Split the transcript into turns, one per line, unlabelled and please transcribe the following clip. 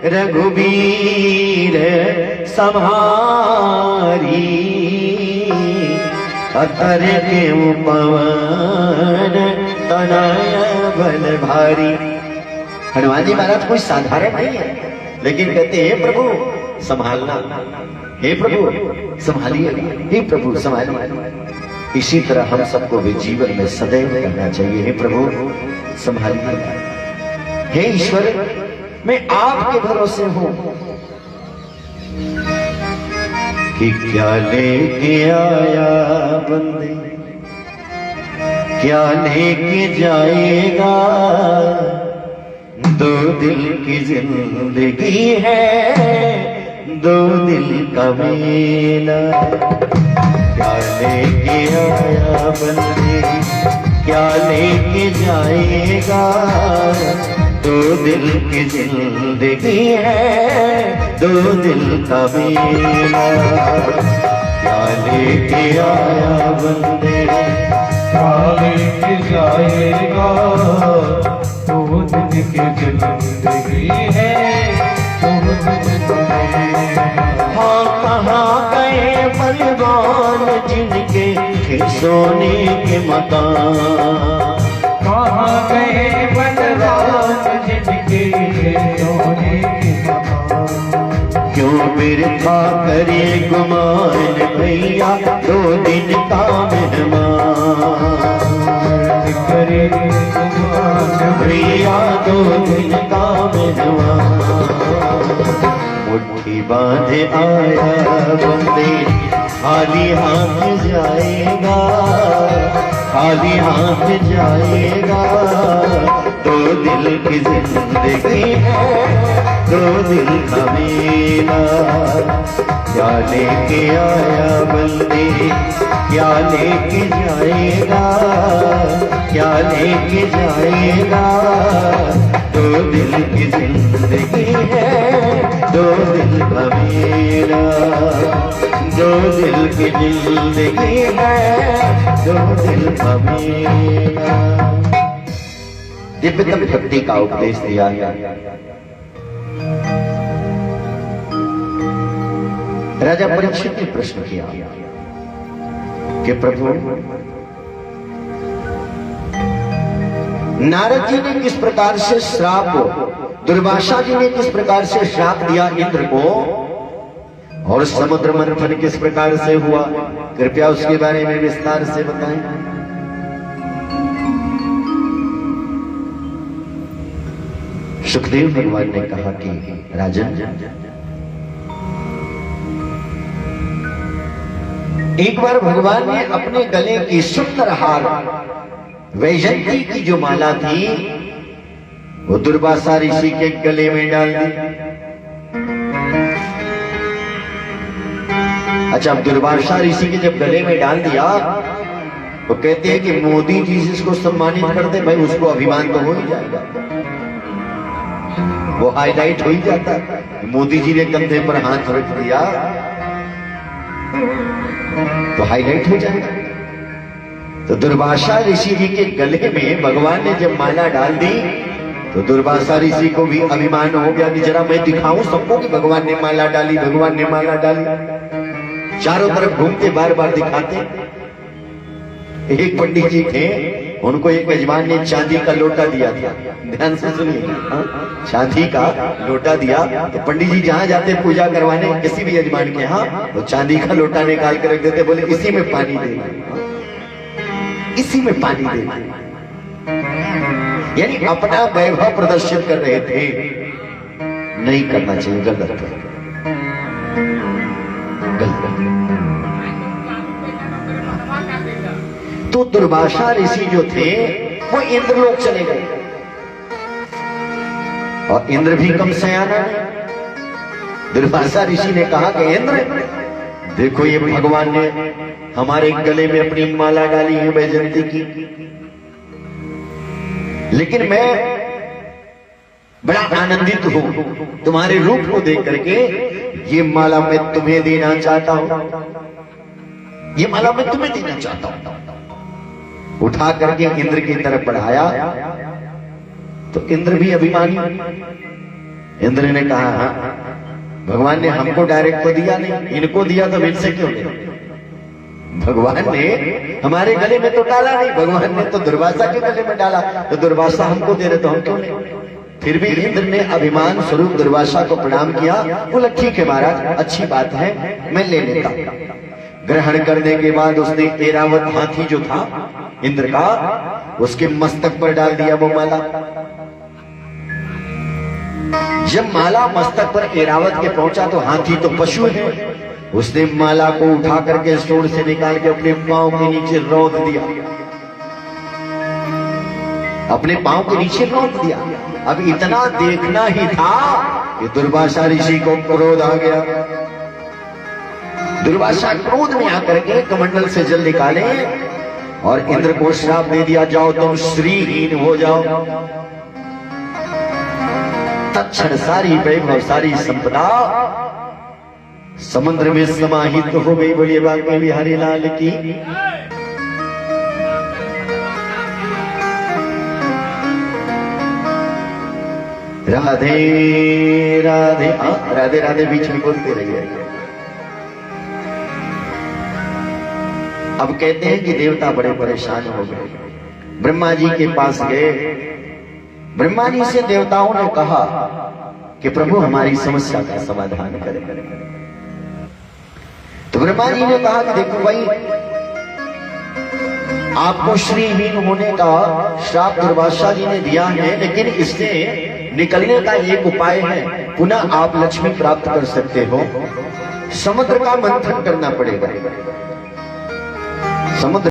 रघुबीर सम्हारी अतर के पवन तनय बल भारी। हनुमान जी महाराज कोई साधारण नहीं है, लेकिन कहते हैं प्रभु संभालना, हे प्रभु संभालिए, हे प्रभु संभालिए। इसी तरह हम सबको भी जीवन में सदैव करना चाहिए, हे प्रभु संभालिए। हे ईश्वर मैं आपके भरोसे हूं कि क्या लेके आया बंदे, क्या लेके जाएगा। दो दिल की जिंदगी है, दो दिल का मेला। क्या लेके आया बंदे, क्या लेके जाएगा। दो दिल की जिंदगी है, दो दिल का मेला। क्या लेके आया बंदे,
क्या लेके जाएगा। दो दिल की जिंदगी है, दो दिल का मेला।
हाँ कहाँ गए बलवान जिनके थे सोने के मकान।
कहाँ गए बलवान जिनके सोने के मकान।
क्यों बिरथा करे गुमान भैया, दो दिन का मेहमान।
करे गुमान
भैया दो दिन का मेहमान। मुट्ठी बांधे आया बंदे, खाली हाथ जाएगा, खाली हाथ जाएगा। दो दिल की जिंदगी है, दो दिल का मेला। क्या लेके आया बंदे, क्या लेके जाएगा, क्या लेके जाएगा। दो दिल की जिंदगी है, दो दिल का मेला। दो दिल की जिंदगी है, दो दिल का मेला। दिव्यतम भक्ति का उपदेश दिया गया। राजा परीक्षित ने प्रश्न किया कि प्रभु नारद जी ने किस प्रकार से श्राप, दुर्वासा जी ने किस प्रकार से श्राप दिया इंद्र को, और समुद्र मंथन किस प्रकार से हुआ, कृपया उसके बारे में विस्तार से बताएं। सुखदेव भगवान ने कहा कि राजन, एक बार भगवान ने अपने गले की सुंदर हार वैजयंती की जो माला थी वो दुर्वासा ऋषि के गले में डाल दी। अच्छा, अब दुर्वासा ऋषि के जब गले में डाल दिया तो कहते हैं कि मोदी जी जिसको सम्मानित करते भाई उसको अभिमान तो हो ही जाएगा, वो हाईलाइट हो ही जाता। मोदी जी ने कंधे पर हाथ रख दिया तो हाईलाइट हो जाएगा। तो दुर्वासा ऋषि जी के गले में भगवान ने जब माला डाल दी तो दुर्वासा ऋषि को भी अभिमान हो गया कि जरा मैं दिखाऊं सबको कि भगवान ने माला डाली, भगवान ने माला डाली। चारों तरफ घूमते बार बार दिखाते। एक पंडित जी थे, उनको एक मेजबान ने चांदी का लोटा दिया था। ध्यान से सुनिए, चांदी का लोटा दिया तो पंडित जी जहां जाते पूजा करवाने किसी भी यजमान के यहाँ तो चांदी का लोटा निकाल कर रख देते, बोले इसी में पानी दे, इसी में पानी दे। यानी अपना वैभव प्रदर्शित कर रहे थे। नहीं करना चाहिए, गलत है, गलत। तो दुर्वासा ऋषि जो थे वो इंद्रलोक चले गए, और इंद्र भी कम सयाना नहीं। दुर्वासा ऋषि ने कहा कि इंद्र देखो, ये भगवान ने हमारे गले में अपनी माला डाली है वैजयंती की, लेकिन मैं बड़ा आनंदित हूं तुम्हारे रूप को देख करके। ये माला मैं तुम्हें देना चाहता हूं, ये माला मैं तुम्हें देना चाहता हूं। उठा करके इंद्र की तरफ बढ़ाया तो इंद्र भी अभिमानी। इंद्र ने कहा हाँ, भगवान ने हमको डायरेक्ट तो दिया नहीं, इनको दिया तो इनसे क्यों ले? भगवान ने हमारे गले में तो डाला नहीं, भगवान ने तो दुर्वासा के गले में डाला, तो दुर्वासा हमको दे रहे तो हम क्यों ले? फिर भी इंद्र ने अभिमान स्वरूप दुर्वासा को प्रणाम किया। बोला ठीक है महाराज, अच्छी बात है, मैं ले लेता। ग्रहण करने के बाद उसने ऐरावत हाथी जो था इंद्र का, उसके मस्तक पर डाल दिया वो माला। जब माला मस्तक पर ऐरावत के पहुंचा तो हाथी तो पशु है, उसने माला को उठा करके सूंड से निकाल के अपने पांव के नीचे रौंद दिया, अपने पांव के नीचे रौंद दिया। अब इतना देखना ही था कि दुर्वासा ऋषि को क्रोध आ गया। दुर्वासा क्रोध में आकर के कमंडल से जल निकाले और इंद्र को श्राप दे दिया, जाओ तुम श्रीहीन हो जाओ। तत्क्षण सारी वैभव सारी संपदा समुद्र में समाहित हो गई। बोलिए बांके बिहारी लाल की। राधे राधे। राधे राधे बीच में बोलते रहिए। अब कहते हैं कि देवता बड़े परेशान हो गए, ब्रह्मा जी के पास गए। ब्रह्मा जी से देवताओं ने कहा कि प्रभु हमारी समस्या का समाधान करें। तो ब्रह्मा जी ने कहा कि देखो भाई, आपको श्रीहीन होने का श्राप दुर्वासा जी ने दिया है, लेकिन इससे निकलने का एक उपाय है, पुनः आप लक्ष्मी प्राप्त कर सकते हो। समुद्र का मंथन करना पड़ेगा। समुद्र